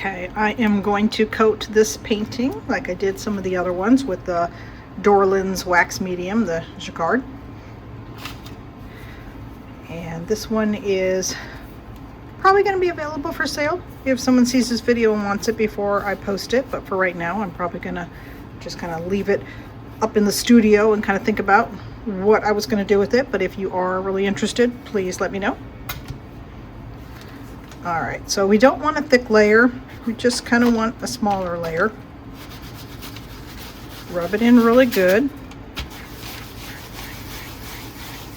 Okay, I am going to coat this painting like I did some of the other ones with the Dorland's wax medium, the Jacquard. And this one is probably going to be available for sale if someone sees this video and wants it before I post it. But for right now, I'm probably going to just kind of leave it up in the studio and kind of think about what I was going to do with it. But if you are really interested, please let me know. All right, so we don't want a thick layer. We just kind of want a smaller layer. Rub it in really good.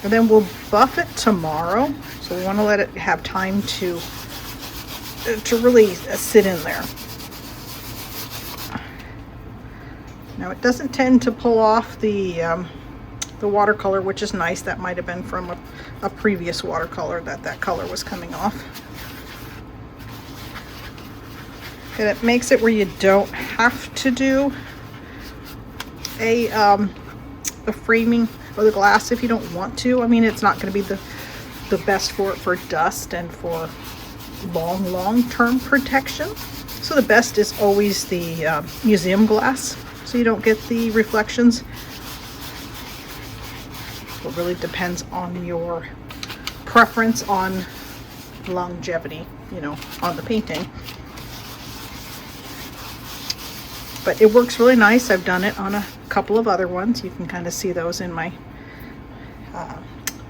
And then we'll buff it tomorrow. So we want to let it have time to really sit in there. Now it doesn't tend to pull off the watercolor, which is nice. That might have been from a previous watercolor that color was coming off. And it makes it where you don't have to do a framing of the glass if you don't want to. I mean, it's not going to be the best for dust and for long-term protection. So the best is always the museum glass, so you don't get the reflections. It really depends on your preference on longevity, you know, on the painting. But it works really nice. I've done it on a couple of other ones. You can kind of see those in my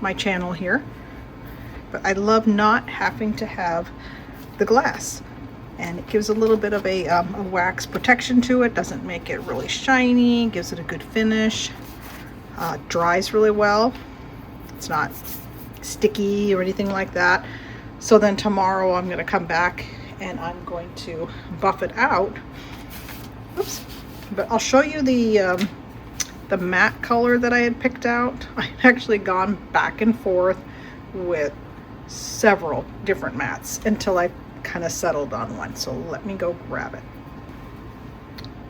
my channel here. But I love not having to have the glass, and it gives a little bit of a wax protection to it. Doesn't make it really shiny, gives it a good finish. Dries really well. It's not sticky or anything like that. So then tomorrow I'm going to come back and I'm going to buff it out. Oops. But I'll show you the matte color that I had picked out. I've actually gone back and forth with several different mattes until I kind of settled on one. So let me go grab it.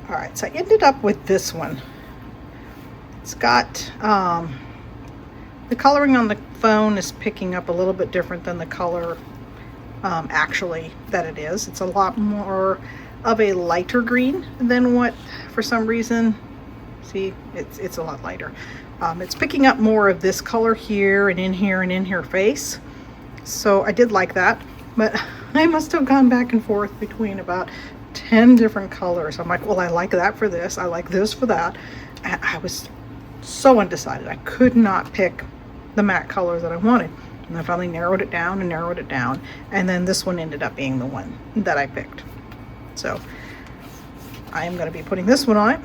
All right, so I ended up with this one. It's got the coloring on the phone is picking up a little bit different than the color actually that it is. It's a lot more of a lighter green than what, for some reason, see, it's a lot lighter. It's picking up more of this color here and in here and in her face. So I did like that, but I must have gone back and forth between about 10 different colors. I'm like, well, I like that for this, I like this for that. And I was so undecided. I could not pick the matte color that I wanted. And I finally narrowed it down and narrowed it down. And then this one ended up being the one that I picked. So I am going to be putting this one on it.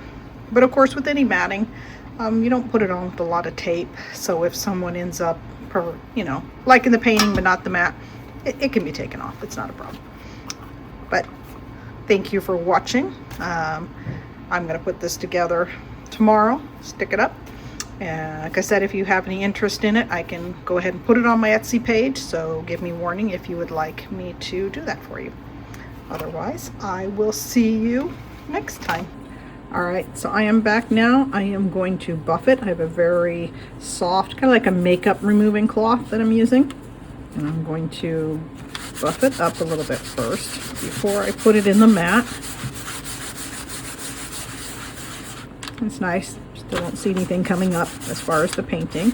But of course, with any matting, you don't put it on with a lot of tape. So if someone ends up, you know, liking the painting but not the matte, it can be taken off. It's not a problem. But thank you for watching. I'm going to put this together tomorrow, stick it up. And like I said, if you have any interest in it, I can go ahead and put it on my Etsy page. So give me warning if you would like me to do that for you. Otherwise, I will see you next time. All right, so I am back now. I am going to buff it. I have a very soft, kind of like a makeup removing cloth that I'm using. And I'm going to buff it up a little bit first before I put it in the mat. It's nice. Still don't see anything coming up as far as the painting.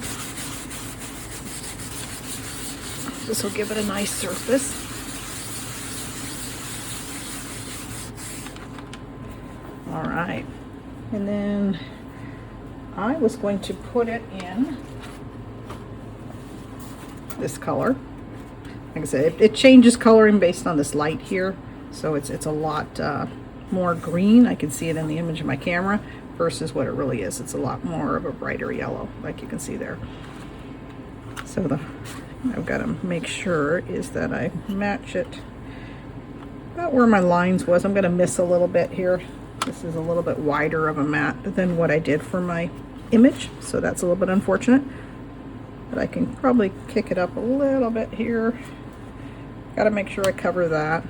This will give it a nice surface. All right, and then I was going to put it in this color. Like I said, it changes coloring based on this light here, so it's a lot more green. I can see it in the image of my camera versus what it really is. It's a lot more of a brighter yellow, like you can see there. So I've got to make sure is that I match it about where my lines was. I'm going to miss a little bit here. This is a little bit wider of a mat than what I did for my image, so that's a little bit unfortunate. But I can probably kick it up a little bit here. Got to make sure I cover that.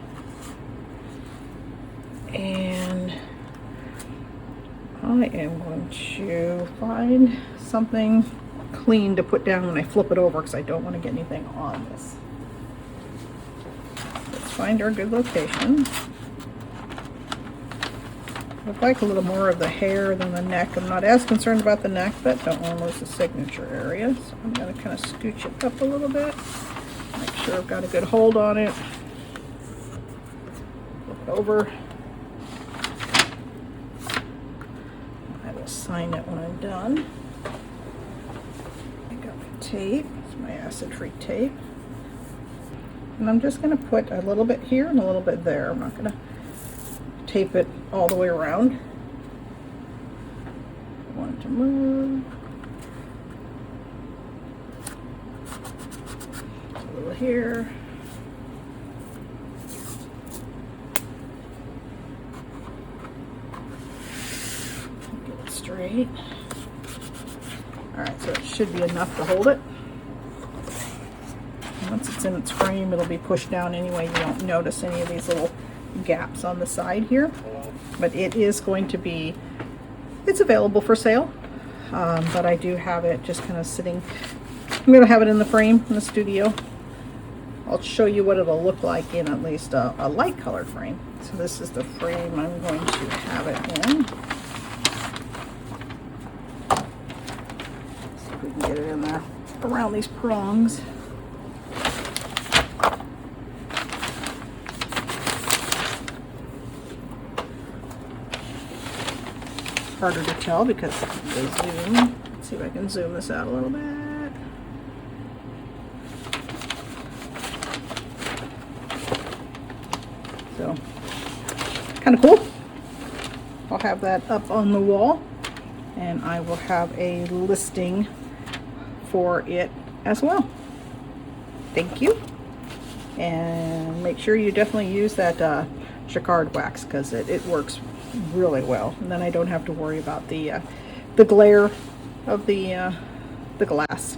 And I am going to find something clean to put down when I flip it over because I don't want to get anything on this. Let's find our good location. I'd like a little more of the hair than the neck. I'm not as concerned about the neck, but don't want to lose the signature area. So I'm going to kind of scooch it up a little bit. Make sure I've got a good hold on it. Flip it over. I will sign it when I'm done. I got my tape. It's my acid-free tape. And I'm just going to put a little bit here and a little bit there. I'm not going to tape it all the way around. I want it to move. A little here. Get it straight. Alright, so it should be enough to hold it. Once it's in its frame, it'll be pushed down anyway. You won't notice any of these little gaps on the side here. But it is going to be, it's available for sale. But I do have it just kind of sitting. I'm going to have it in the frame in the studio. I'll show you what it'll look like in at least a light colored frame. So this is the frame I'm going to have it in. See if we can get it in there around these prongs. Harder to tell because of the zoom. Let's see if I can zoom this out a little bit. So, kind of cool. I'll have that up on the wall, and I will have a listing for it as well. Thank you. And make sure you definitely use that Jacquard wax because it works really well, and then I don't have to worry about the glare of the glass.